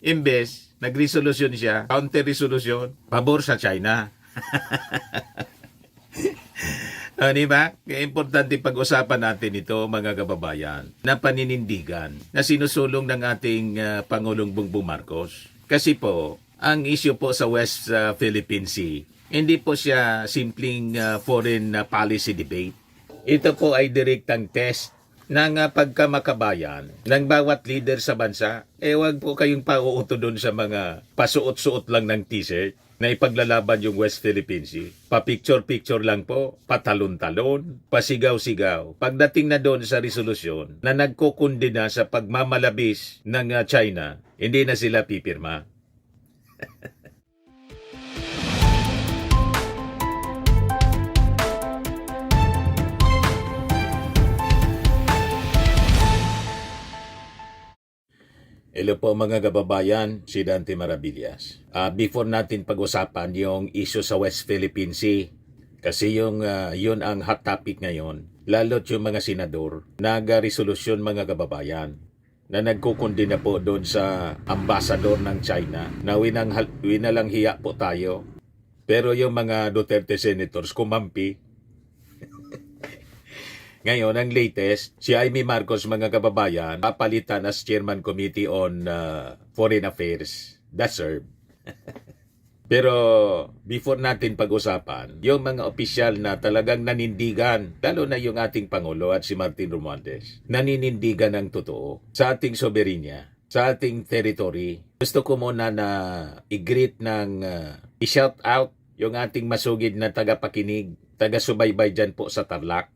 Imbes, nagresolusyon siya, counter-resolution, pabor sa China. Di ba? Kaya importante pag-usapan natin ito, mga kababayan, na paninindigan na sinusulong ng ating Pangulong Bongbong Marcos. Kasi po, ang issue po sa West Philippine Sea, hindi po siya simpleng foreign policy debate. Ito po ay direktang test ng pagkamakabayan ng bawat leader sa bansa. Huwag po kayong pauuto doon sa mga pasuot-suot lang ng t-shirt na ipaglalaban yung West Philippine Sea. Pa-picture-picture lang po, patalon-talon, pasigaw-sigaw. Pagdating na doon sa resolusyon na nagkukundina sa pagmamalabis ng China, hindi na sila pipirma. Hello po mga kababayan, si Dante Maravillas. Before natin pag-usapan yung issue sa West Philippine Sea, kasi yun ang hot topic ngayon, lalo't yung mga senador, nag-resolusyon mga kababayan, na nagkukundina po doon sa ambassador ng China, na winalang hiya po tayo. Pero yung mga Duterte senators kumampi. Ngayon, ang latest, si Amy Marcos, mga kababayan, papalitan as Chairman Committee on Foreign Affairs. That's served. Pero before natin pag-usapan, yung mga opisyal na talagang nanindigan, lalo na yung ating Pangulo at si Martin Romualdez, naninindigan ng totoo sa ating soberenya, sa ating territory. Gusto ko muna na i-greet i-shout out yung ating masugid na tagapakinig, taga-subaybay dyan po sa Tarlac.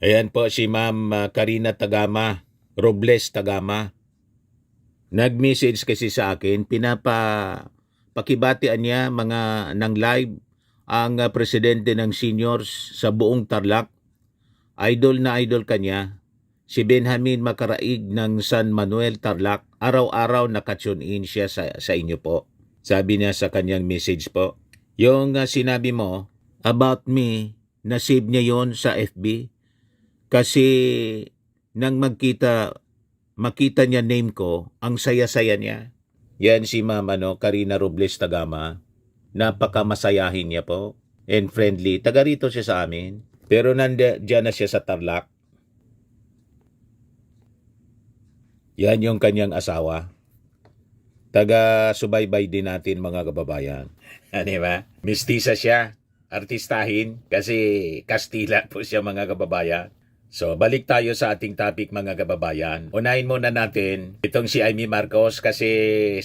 Ayan po si Ma'am Karina Tagama, Robles Tagama. Nag-message kasi sa akin, pakibatian niya mga ng live ang presidente ng seniors sa buong Tarlac. Idol na idol kanya, si Benjamin Macaraig ng San Manuel Tarlac. Araw-araw nakatune in siya sa inyo po. Sabi niya sa kanyang message po, yung sinabi mo about me, na-save niya yon sa FB. Kasi nang makita niya name ko, ang saya-saya niya. Yan si Ma'am Karina Robles Tagama. Napakamasayahin niya po. And friendly. Taga rito siya sa amin. Pero nandiyan na siya sa Tarlac. Yan yung kanyang asawa. Taga-subaybay din natin mga kababayan. Di ba? Mistisa siya. Artistahin. Kasi Kastila po siya mga kababayan. So, balik tayo sa ating topic mga kababayan. Unahin muna natin itong si Amy Marcos kasi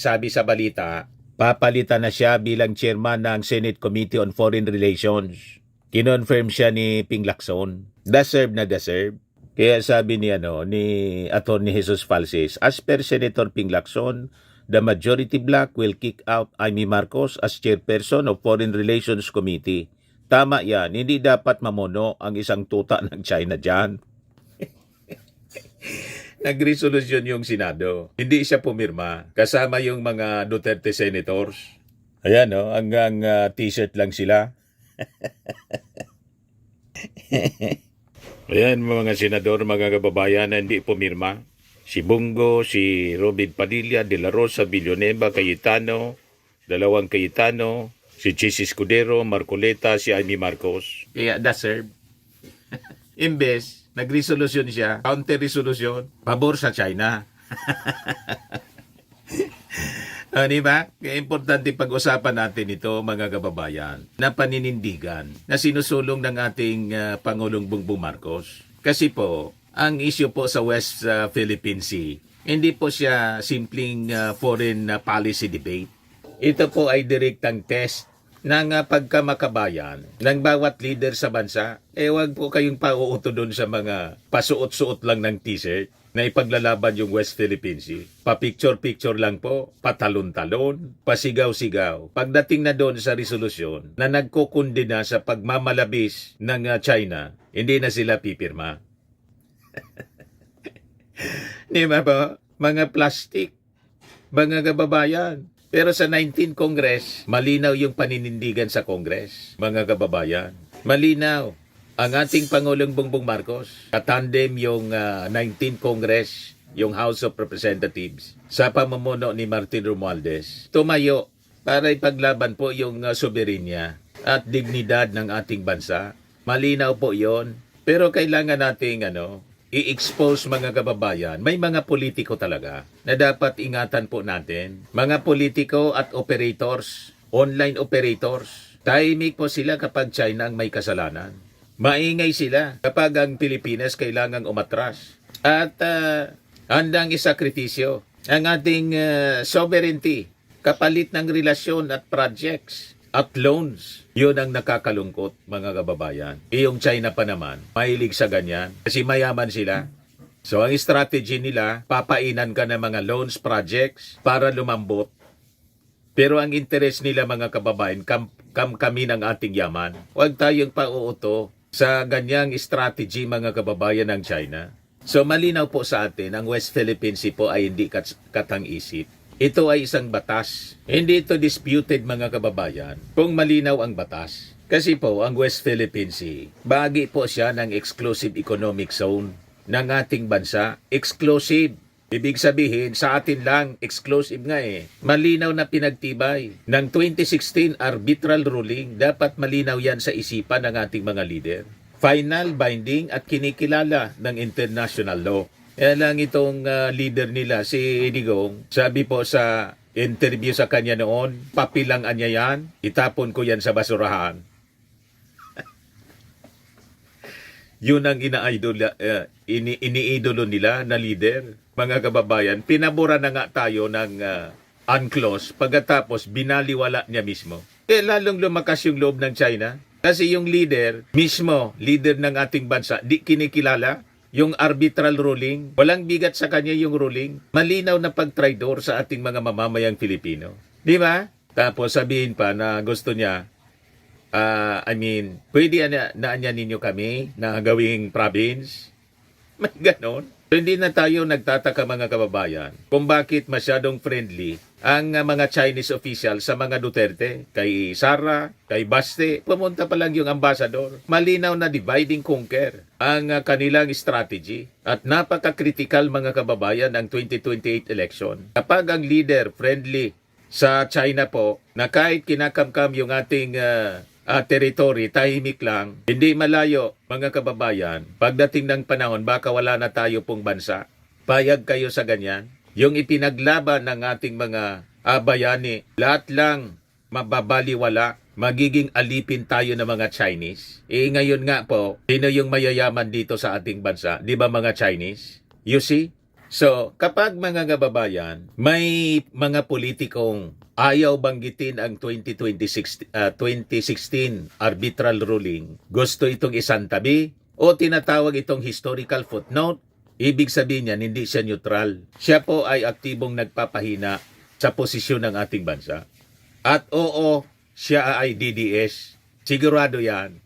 sabi sa balita, papalitan na siya bilang chairman ng Senate Committee on Foreign Relations. Kinonfirm siya ni Ping Lacson. Deserve na deserve. Kaya sabi ni Atty. Jesus Falces, as per Senator Ping Lacson, the majority bloc will kick out Amy Marcos as chairperson of Foreign Relations Committee. Tama yan, hindi dapat mamono ang isang tuta ng China dyan. Nagresolusyon yung Senado. Hindi siya pumirma. Kasama yung mga Duterte senators. Ayan hanggang t-shirt lang sila. Ayan mga senador, mga kababayan na hindi pumirma. Si Bungo, si Robin Padilla, De La Rosa, Villanueva, Cayetano, dalawang Cayetano, si Chis Escudero, Marcoleta, si Amy Marcos. Kaya deserve. Imbes, nagresolusyon siya, counter-resolution, pabor sa China. Di ba? Kaya importante pag-usapan natin ito, mga kababayan, na paninindigan na sinusulong ng ating Pangulong Bongbong Marcos. Kasi po, ang issue po sa West Philippine Sea, hindi po siya simpleng foreign policy debate. Ito po ay direktang test ng pagkamakabayan ng bawat leader sa bansa. Huwag po kayong pauuto doon sa mga pasuot-suot lang ng t-shirt na ipaglalaban yung West Philippine Sea. Pa-picture-picture lang po, patalon-talon, pasigaw-sigaw. Pagdating na doon sa resolusyon na nagkukundina sa pagmamalabis ng China, hindi na sila pipirma. Di ba po? Mga plastic, mga kababayan. Pero sa 19th Congress, malinaw yung paninindigan sa Congress, mga kababayan. Malinaw. Ang ating Pangulong Bongbong Marcos, katandem yung 19th Congress, yung House of Representatives, sa pamumuno ni Martin Romualdez, tumayo para ipaglaban po yung soberenya at dignidad ng ating bansa. Malinaw po yon. Pero kailangan nating i-expose mga kababayan. May mga politiko talaga na dapat ingatan po natin. Mga politiko at operators, online operators. Tahimik po sila kapag China ang may kasalanan. Maingay sila kapag ang Pilipinas kailangang umatras. At handang isakripisyo ang ating sovereignty kapalit ng relasyon at projects at loans. Yun ang nakakalungkot, mga kababayan. Yung China pa naman, mahilig sa ganyan kasi mayaman sila. So ang strategy nila, papainan ka ng mga loans projects para lumambot. Pero ang interest nila, mga kababayan, kami ng ating yaman. Huwag tayong pauuto sa ganyang strategy, mga kababayan ng China. So malinaw po sa atin, ang West Philippine Sea po ay hindi katang-isip. Ito ay isang batas. Hindi ito disputed, mga kababayan, kung malinaw ang batas. Kasi po, ang West Philippine Sea, bahagi po siya ng exclusive economic zone ng ating bansa. Exclusive. Ibig sabihin, sa atin lang, exclusive nga eh. Malinaw na pinagtibay ng 2016 arbitral ruling. Dapat malinaw yan sa isipan ng ating mga leader. Final, binding at kinikilala ng international law. Kaya lang itong leader nila, si Digong, sabi po sa interview sa kanya noon, papilangan niya yan, itapon ko yan sa basurahan. Yun ang iniidolo nila na leader. Mga kababayan, pinabura na nga tayo ng UNCLOS pagkatapos binaliwala niya mismo. Lalong lumakas yung loob ng China. Kasi yung leader, mismo, leader ng ating bansa, di kinikilala. Yung arbitral ruling, walang bigat sa kanya yung ruling. Malinaw na pagtraidor sa ating mga mamamayang Filipino. Di ba? Tapos sabihin pa na gusto niya, pwede na ninyo kami na gawing province? May ganon. So, hindi na tayo nagtataka, mga kababayan, kung bakit masyadong friendly ang mga Chinese official sa mga Duterte. Kay Sara, kay Baste, pumunta pa lang yung ambassador. Malinaw na divide and conquer ang kanilang strategy. At napaka-critical, mga kababayan, ang 2028 election. Kapag ang leader friendly sa China po, na kahit kinakamkam yung ating territory, tahimik lang, hindi malayo, mga kababayan, pagdating ng panahon, baka wala na tayo pong bansa. Payag kayo sa ganyan? Yung ipinaglaban ng ating mga bayani, lahat lang mababaliwala, magiging alipin tayo ng mga Chinese. Ngayon nga po, sino yung mayayaman dito sa ating bansa? Di ba mga Chinese? You see? So, kapag mga kababayan, may mga politikong ayaw banggitin ang 2016 arbitral ruling, gusto itong isantabi o tinatawag itong historical footnote, ibig sabihin niyan, hindi siya neutral. Siya po ay aktibong nagpapahina sa posisyon ng ating bansa. At oo, siya ay DDS. Sigurado yan.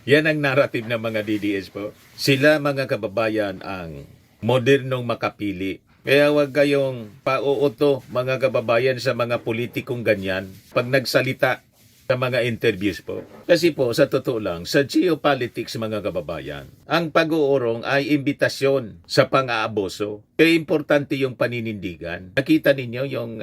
Yan ang narrative ng mga DDS po. Sila, mga kababayan, ang modernong makapili. Kaya huwag kayong pauuto, mga kababayan, sa mga politikong ganyan pag nagsalita sa mga interviews po. Kasi po, sa totoo lang, sa geopolitics, mga kababayan, ang pag-uurong ay imbitasyon sa pang-aaboso. Kaya importante yung paninindigan. Nakita ninyo yung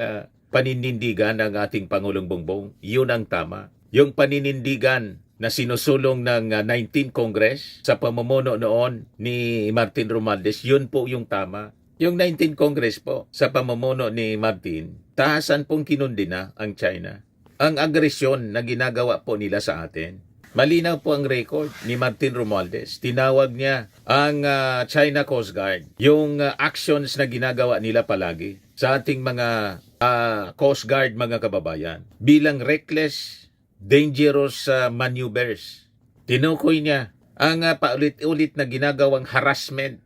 paninindigan ng ating Pangulong Bongbong? Yun ang tama. Yung paninindigan na sinusulong ng 19th Congress sa pamumuno noon ni Martin Romualdez, yun po yung tama. Yung 19th Congress po, sa pamumuno ni Martin, tahasan pong kinundina ang China. Ang agresyon na ginagawa po nila sa atin. Malinaw po ang record ni Martin Romualdez. Tinawag niya ang China Coast Guard. Yung actions na ginagawa nila palagi sa ating mga Coast Guard, mga kababayan, bilang reckless, dangerous maneuvers. Tinukoy niya ang paulit-ulit na ginagawang harassment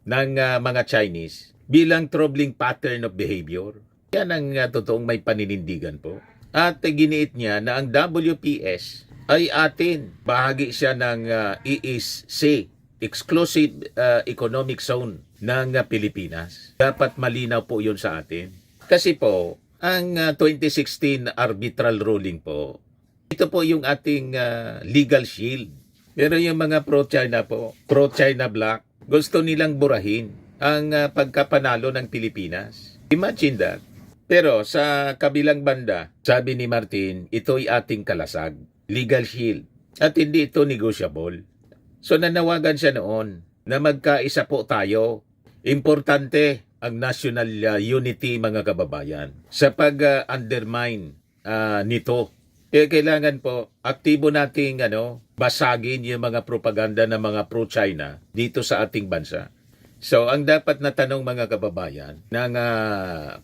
ng mga Chinese bilang troubling pattern of behavior. Yan ang totoong may paninindigan po. At giniit niya na ang WPS ay atin. Bahagi siya ng EEZ, Exclusive Economic Zone ng Pilipinas. Dapat malinaw po yun sa atin. Kasi po, ang 2016 arbitral ruling po, ito po yung ating legal shield. Pero yung mga pro-China po, pro-China black, gusto nilang burahin ang pagkapanalo ng Pilipinas. Imagine that. Pero sa kabilang banda, sabi ni Martin, ito'y ating kalasag, legal shield, at hindi ito negotiable. So nanawagan siya noon na magkaisa po tayo. Importante ang national unity, mga kababayan, sa pag-undermine nito. Kaya kailangan po aktibo nating basagin yung mga propaganda ng mga pro-China dito sa ating bansa. So, ang dapat na tanong, mga kababayan, ng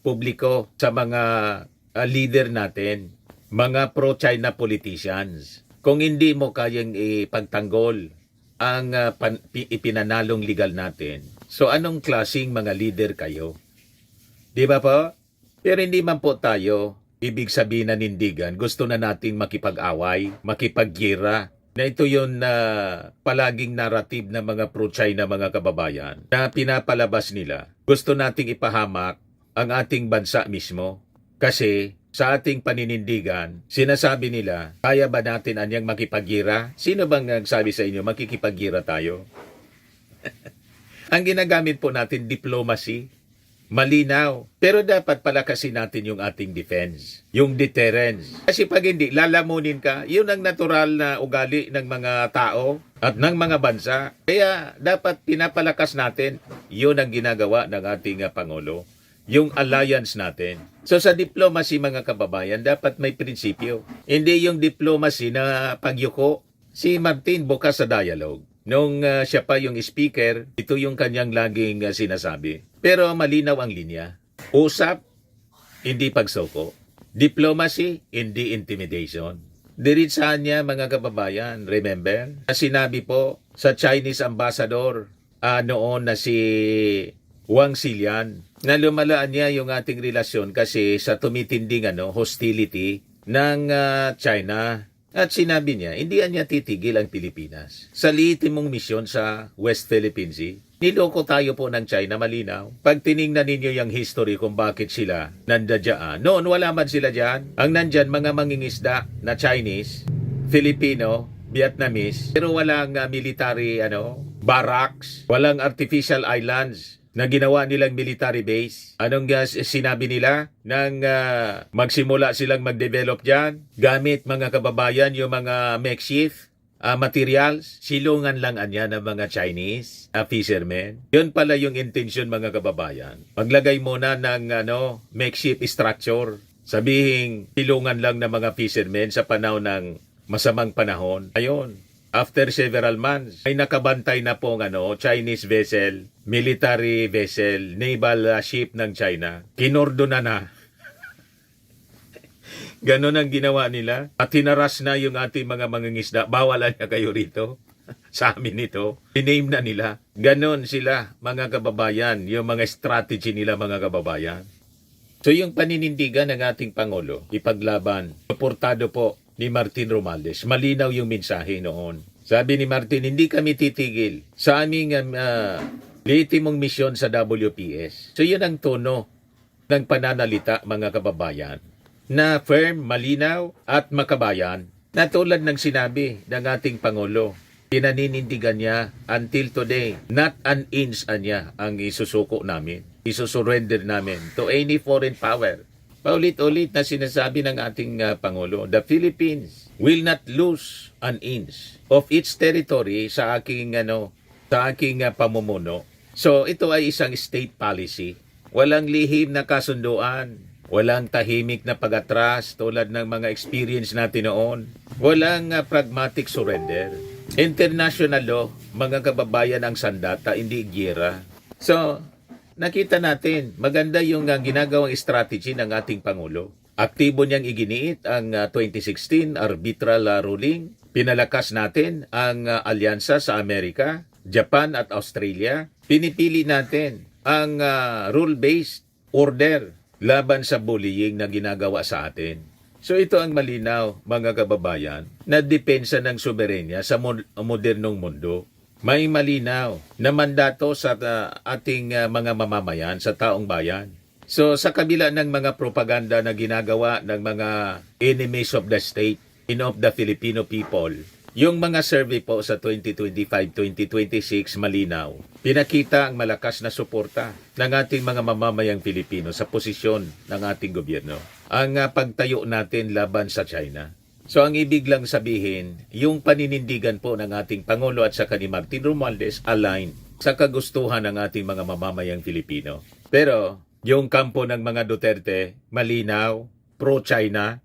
publiko sa mga leader natin, mga pro-China politicians, kung hindi mo kayang ipagtanggol ang ipinanalong legal natin, so anong klaseng mga leader kayo? Di ba po? Pero hindi man po tayo, ibig sabihin na nindigan, gusto na nating makipag-away, makipag-gira, na ito yung palaging narrative ng mga pro-China, mga kababayan, na pinapalabas nila. Gusto nating ipahamak ang ating bansa mismo. Kasi sa ating paninindigan, sinasabi nila, kaya ba natin anyang makipaggira? Sino bang nagsabi sa inyo, makikipaggira tayo? Ang ginagamit po natin, diplomacy, malinaw. Pero dapat palakasin natin yung ating defense, yung deterrence. Kasi pag hindi, lalamunin ka, yun ang natural na ugali ng mga tao at ng mga bansa. Kaya dapat pinapalakas natin, yun ang ginagawa ng ating Pangulo, yung alliance natin. So sa diplomacy, mga kababayan, dapat may prinsipyo. Hindi yung diplomacy na pagyuko. Si Martin bukas sa dialogue. Nung siya pa yung speaker, ito yung kanyang laging sinasabi. Pero malinaw ang linya. Usap, hindi pagsoko. Diplomacy, hindi intimidation. Diritsahan niya, mga kababayan, remember? Sinabi po sa Chinese ambassador noon na si Wang Xilian, na lumalaan niya yung ating relasyon kasi sa tumitinding hostility ng China. At sinabi niya, hindi niya titigil ang Pilipinas sa lihitimong misyon sa West Philippine Sea. Niloko tayo po ng China, malinaw. Pag tiningnan ninyo yung history kung bakit sila nandiyan, noon wala man sila dyan. Ang nandyan, mga mangingisda na Chinese, Filipino, Vietnamese, pero walang military barracks, walang artificial islands na ginawa nilang military base. Anong sinabi nila? Nang magsimula silang mag-develop dyan, gamit, mga kababayan, yung mga makeshift materials, silungan lang anya ng mga Chinese fishermen. Yun pala yung intention, mga kababayan. Maglagay muna ng makeshift structure. Sabihing silungan lang ng mga fishermen sa panahon ng masamang panahon. Ayun. After several months, ay nakabantay na pong Chinese vessel, military vessel, naval ship ng China. Kinordo na. Ganon ang ginawa nila. At hinaras na yung ating mga mangingisda. Bawalan niya kayo rito. Sa amin ito. Tiname na nila. Ganon sila, mga kababayan. Yung mga strategy nila, mga kababayan. So yung paninindigan ng ating Pangulo, ipaglaban, suportado po ni Martin Romualdez. Malinaw yung mensahe noon. Sabi ni Martin, hindi kami titigil sa aming lehitimong misyon sa WPS. So yun ang tono ng pananalita, mga kababayan, na firm, malinaw at makabayan, na tulad ng sinabi ng ating Pangulo. Pinaninindigan niya until today, not an inch niya ang isusuko namin, isusurrender namin to any foreign power. Paulit-ulit na sinasabi ng ating Pangulo, the Philippines will not lose an inch of its territory sa aking pamumuno. So ito ay isang state policy. Walang lihim na kasunduan, walang tahimik na pag-atras tulad ng mga experience natin noon. Walang pragmatic surrender. International law, mga kababayan, ang sandata, hindi gira. So nakita natin, maganda yung ginagawang strategy ng ating Pangulo. Aktibo niyang iginiit ang 2016 arbitral ruling. Pinalakas natin ang alyansa sa Amerika, Japan at Australia. Pinipili natin ang rule-based order laban sa bullying na ginagawa sa atin. So ito ang malinaw, mga kababayan, na depensa ng soberenya sa modernong mundo. May malinaw na mandato sa ating mga mamamayan, sa taong bayan. So sa kabila ng mga propaganda na ginagawa ng mga enemies of the state and of the Filipino people, Yung mga survey po sa 2025-2026 malinaw. Pinakita ang malakas na suporta ng ating mga mamamayang Pilipino sa posisyon ng ating gobyerno. Ang pagtayo natin laban sa China. So ang ibig lang sabihin, yung paninindigan po ng ating Pangulo at saka ni Martin Romualdez align sa kagustuhan ng ating mga mamamayang Pilipino. Pero yung kampo ng mga Duterte, malinaw, pro-China.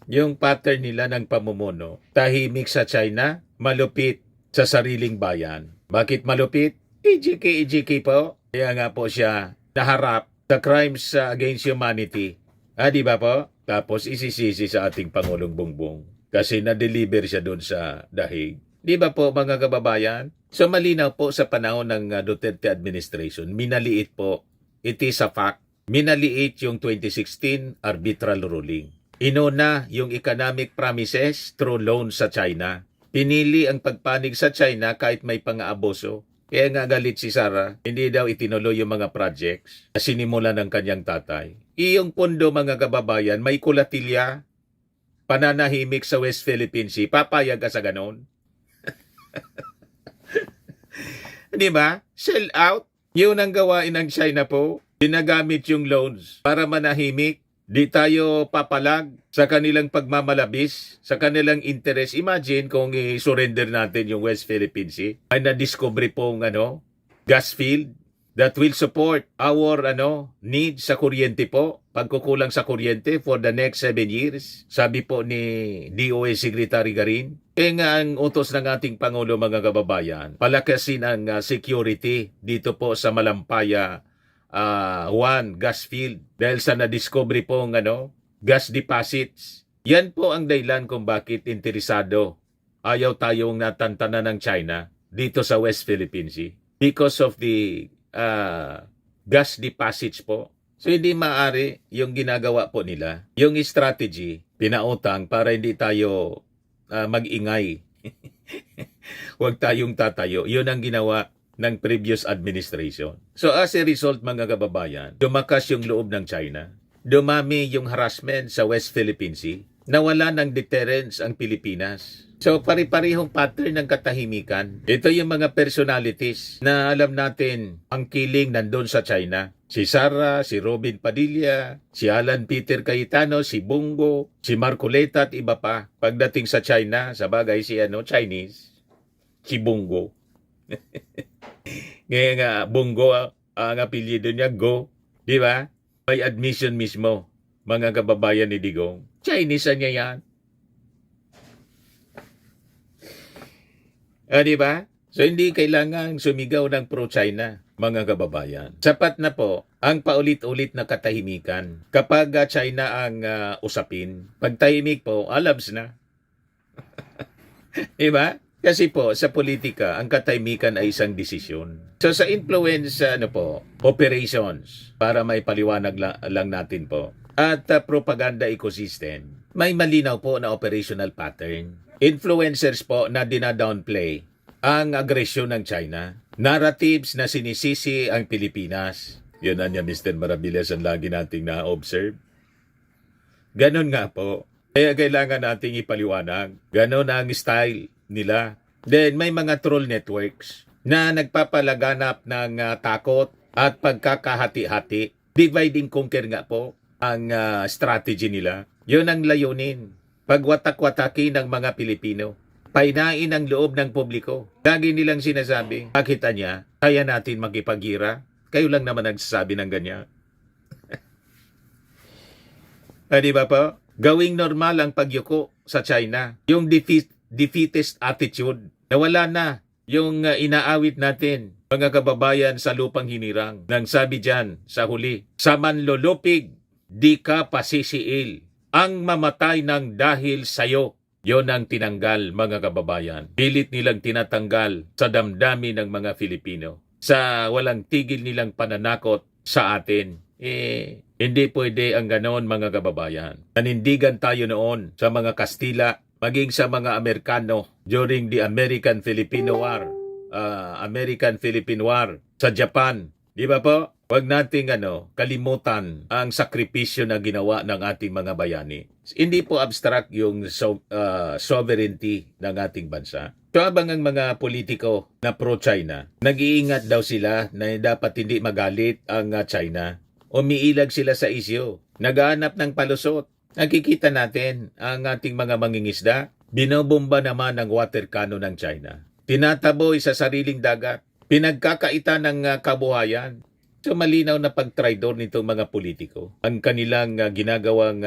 Yung pattern nila ng pamumuno, tahimik sa China, malupit sa sariling bayan. Bakit malupit? EJK po. Kaya nga po siya naharap sa crimes against humanity. Di ba po? Tapos isisisi sa ating Pangulong Bongbong. Kasi na-deliver siya doon sa dahig. Di ba po mga kababayan? So malinaw po sa panahon ng Duterte administration, minaliit po. It is a fact. Minaliit yung 2016 arbitral ruling. Inuna yung economic promises through loans sa China. Pinili ang pagpanig sa China kahit may pang-aaboso. Kaya nga galit si Sara, hindi daw itinuloy yung mga projects na sinimula ng kanyang tatay. Iyong pondo mga kababayan, may kulatilya, pananahimik sa West Philippine Sea, papayag ka sa ganon. Di ba? Sell out. Yun ang gawain ng China po. Ginagamit yung loans para manahimik. Di tayo papalag sa kanilang pagmamalabis, sa kanilang interest. Imagine kung i-surrender natin yung West Philippine Sea. Ay na-discover pong gas field that will support our needs sa kuryente po. Pagkukulang sa kuryente for the next 7 years. Sabi po ni DOE Secretary Garin. Kaya nga ang utos ng ating Pangulo mga kababayan, palakasin ang security dito po sa Malampaya gas field dahil sa na-discovery pong gas deposits. Yan po ang dahilan kung bakit interesado ayaw tayong natantanan ng China dito sa West Philippine Sea because of the gas deposits po. So hindi maaari yung ginagawa po nila. Yung strategy, pinautang para hindi tayo mag-ingay. Huwag tayong tatayo. Yun ang ginawa ng previous administration. So as a result mga kababayan, dumakas yung loob ng China. Dumami yung harassment sa West Philippine Sea. Nawala ng deterrence ang Pilipinas. So pari-parihong pattern ng katahimikan. Ito yung mga personalities na alam natin ang kiling nandun sa China. Si Sara, si Robin Padilla, si Alan Peter Cayetano, si Bongo, si Marcoleta at iba pa. Pagdating sa China, sa bagay si Chinese, si Bongo. Ngayon nga, Bongo ang apelyido niya, Go. Di ba? May admission mismo, mga kababayan ni Digong. Chinese niya yan. Di ba? So hindi kailangan sumigaw ng pro-China, mga kababayan. Sapat na po ang paulit-ulit na katahimikan. Kapag China ang usapin, pag tahimik po, alabs na. Di ba? Kasi po, sa politika, ang katahimikan ay isang desisyon. So sa influence, operations, para may paliwanag lang natin po, at propaganda ecosystem, may malinaw po na operational pattern. Influencers po na dinadownplay ang agresyon ng China. Narratives na sinisisi ang Pilipinas. Yun na niya, Mr. Maravillas, ang lagi nating na-observe. Ganon nga po. Kaya kailangan nating ipaliwanag. Ganon ang style nila. Then may mga troll networks na nagpapalaganap ng takot at pagkakahati-hati. Divide and conquer nga po ang strategy nila. Yun ang layunin. Pagwatak-wataki ng mga Pilipino. Painain ang loob ng publiko. Lagi nilang sinasabi, makita niya, kaya natin makipagira. Kayo lang naman nagsasabi ng ganyan. Di ba po? Gawing normal ang pagyuko sa China. Yung defeatist attitude. Nawala na yung inaawit natin, mga kababayan sa lupang hinirang. Nang sabi dyan sa huli, sa manlulupig, di ka pasisiil. Ang mamatay ng dahil sayo. Yon ang tinanggal, mga kababayan. Pilit nilang tinatanggal sa damdamin ng mga Filipino. Sa walang tigil nilang pananakot sa atin. Hindi pwede ang ganon, mga kababayan. Nanindigan tayo noon sa mga Kastila, maging sa mga Amerikano during the American-Filipino War. American-Philippine War sa Japan. Di ba po? Huwag nating kalimutan ang sakripisyo na ginawa ng ating mga bayani. Hindi po abstract yung sovereignty ng ating bansa. So habang ang mga politiko na pro-China, nag-iingat daw sila na dapat hindi magalit ang China. Umiilag sila sa isyo. Naghahanap ng palusot. Nakikita natin ang ating mga mangingisda. Binobomba naman ang water cannon ng China. Tinataboy sa sariling dagat. Pinagkakaita ng kabuhayan. So malinaw na pagtraidor nitong mga politiko. Ang kanilang ginagawang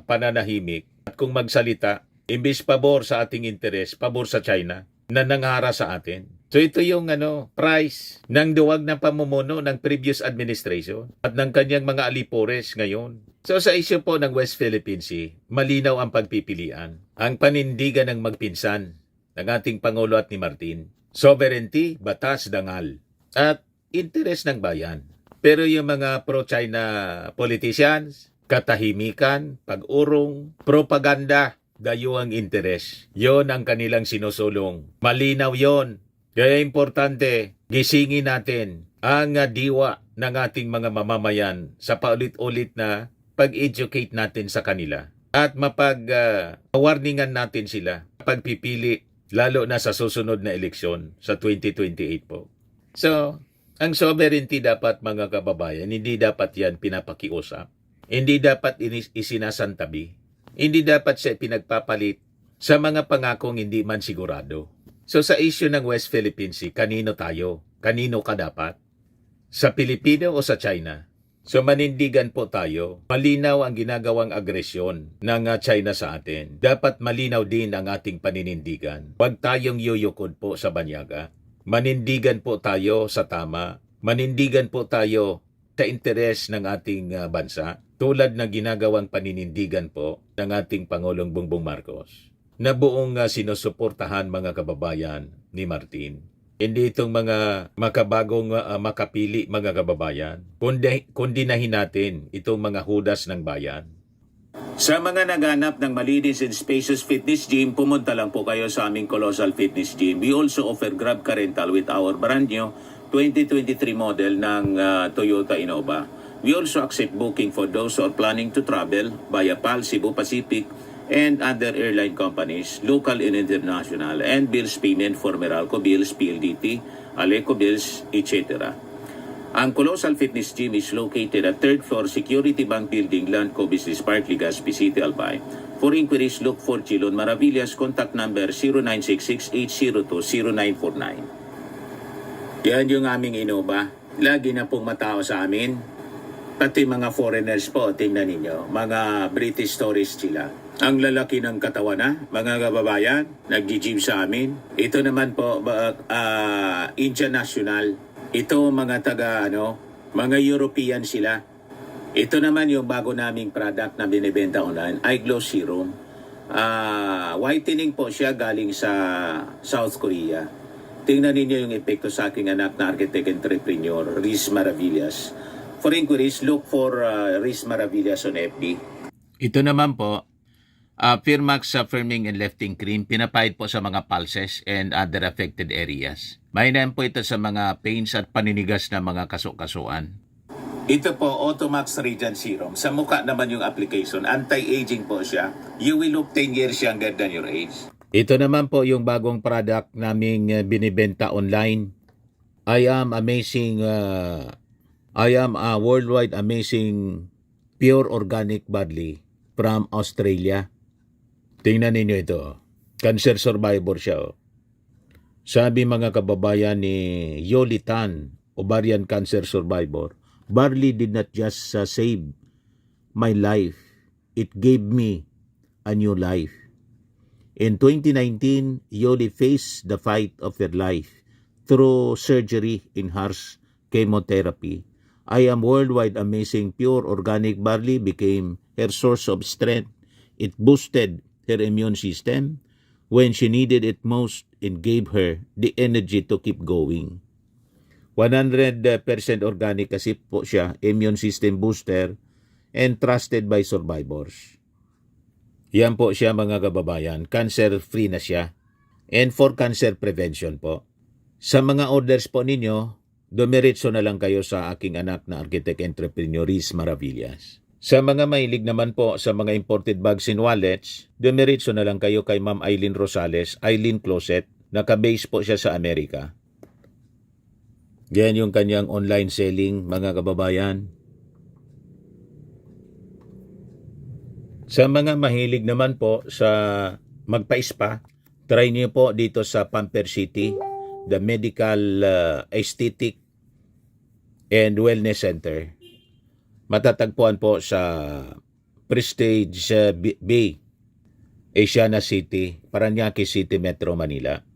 pananahimik at kung magsalita, imbis pabor sa ating interes, pabor sa China na nangara sa atin. So ito yung price ng duwag na pamumuno ng previous administration at ng kanyang mga alipores ngayon. So sa isyu po ng West Philippine Sea, malinaw ang pagpipilian. Ang panindigan ng magpinsan ng ating Pangulo at ni Martin. Sovereignty, batas, dangal. At interes ng bayan. Pero yung mga pro-China politicians, katahimikan, pag-urong, propaganda, dayuang interes. Yon ang kanilang sinusulong. Malinaw yon. Kaya importante, gisingin natin ang diwa ng ating mga mamamayan sa paulit-ulit na pag-educate natin sa kanila. At warningan natin sila pagpipili, lalo na sa susunod na eleksyon sa 2028 po. So, ang sovereignty dapat mga kababayan, hindi dapat yan pinapakiusap. Hindi dapat isinasantabi. Hindi dapat siya pinagpapalit sa mga pangakong hindi man sigurado. So sa issue ng West Philippine Sea, kanino tayo? Kanino ka dapat? Sa Pilipino o sa China? So manindigan po tayo. Malinaw ang ginagawang agresyon ng China sa atin. Dapat malinaw din ang ating paninindigan. Huwag tayong yuyukod po sa banyaga. Manindigan po tayo sa tama. Manindigan po tayo sa interes ng ating bansa. Tulad ng ginagawang paninindigan po ng ating Pangulong Bongbong Marcos na buong sinusuportahan mga kababayan ni Martin. Hindi itong mga makabagong makapili mga kababayan, kundi nahin natin itong mga hudas ng bayan. Sa mga naghanap ng malinis and spacious fitness gym, pumunta lang po kayo sa aming Colossal Fitness Gym. We also offer Grab Car Rental with our brand new 2023 model ng Toyota Innova. We also accept booking for those who are planning to travel via PAL, Cebu Pacific, and other airline companies, local and international, and bills payment for Meralco Bills, PLDT, Aleco Bills, etc. Ang Colossal Fitness Gym is located at 3rd floor Security Bank Building, Landco Business Park, Legazpi City, Albay. For inquiries, look for Chilon Maravillas. Contact number 0966-802-0949. Yan yung aming Innova. Lagi na pong matao sa amin. Pati mga foreigners po, tingnan ninyo. Mga British tourists sila. Ang lalaki ng katawan na, mga kababayan, nag-gym sa amin. Ito naman po, Indian National. Ito mga mga European sila. Ito naman yung bago naming product na binibenta online, Eye Glow Serum. Whitening po siya galing sa South Korea. Tingnan ninyo yung epekto sa aking anak na architect entrepreneur, Riz Maravillas. For inquiries, look for Riz Maravillas on FB. Ito naman po, Firmax Firming and Lifting Cream, pinapahid po sa mga pulses and other affected areas. Mainam po ito sa mga pains at paninigas na mga kasukasuan. Ito po, Automax Radiant Serum. Sa mukha naman yung application. Anti-aging po siya. You will look 10 years younger than your age. Ito naman po yung bagong product naming binibenta online. I am a worldwide amazing pure organic barley from Australia. Tingnan ninyo ito. Cancer survivor siya. Sabi mga kababayan ni Yoli Tan, ovarian cancer survivor, barley did not just save my life. It gave me a new life. In 2019, Yoli faced the fight of her life through surgery in harsh chemotherapy. I am worldwide amazing pure organic barley became her source of strength. It boosted her immune system when she needed it most and gave her the energy to keep going. 100% organic kasi po siya, immune system booster and trusted by survivors. Yan po siya mga kababayan, cancer-free na siya and for cancer prevention po. Sa mga orders po ninyo, dumiretso na lang kayo sa aking anak na architect entrepreneur Riz Maravillas. Sa mga mahilig naman po sa mga imported bags and wallets, dumiretso na lang kayo kay Ma'am Eileen Rosales, Eileen Closet. Naka-base po siya sa Amerika. Yan yung kanyang online selling, mga kababayan. Sa mga mahilig naman po sa magpa-spa, try niyo po dito sa Pamper City, the Medical Aesthetic and Wellness Center. Matatagpuan po sa Prestige Bay, Asiana City, Parañaque City, Metro Manila.